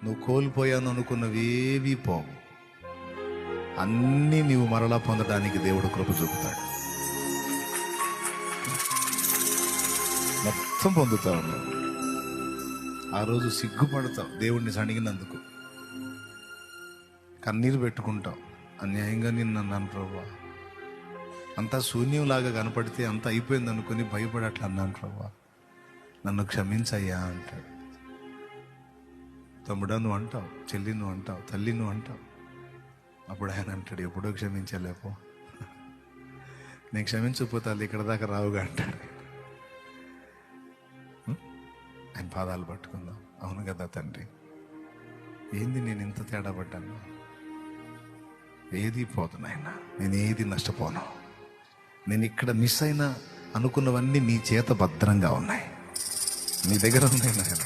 నువ్వు కోల్పోయాను అనుకున్నవేవీ పోవు. అన్నీ నీవు మరలా పొందడానికి దేవుడు కృప చూపుతాడు. మొత్తం పొందుతావు. ఆ రోజు సిగ్గుపడతావు దేవుడిని సణిగినందుకు, కన్నీరు పెట్టుకుంటావు. అన్యాయంగా నిన్ను అన్నాను ప్రభా, అంతా శూన్యంలాగా కనపడితే అంత అయిపోయింది అనుకుని భయపడి అట్లా అన్నాను ప్రభా, నన్ను క్షమించయ్యా అంటాడు. తమ్ముడా నువ్వు అంటావు, చెల్లి నువ్వు అంటావు, తల్లి నువ్వు అంటావు. అప్పుడు ఆయన అంటాడు, ఎప్పుడో క్షమించలేపో, నేను క్షమించకపోతే అది ఇక్కడ దాకా రావుగా అంటాడు. ఆయన పాదాలు పట్టుకుందాం. అవును కదా తండ్రి, ఏంది నేను ఇంత తేడా పడ్డాను? ఏది పోదు నాయన, నేను ఏది నష్టపోను. నేను ఇక్కడ మిస్ అయినా అనుకున్నవన్నీ నీ చేత భద్రంగా ఉన్నాయి, నీ దగ్గర ఉన్నాయి నాయన.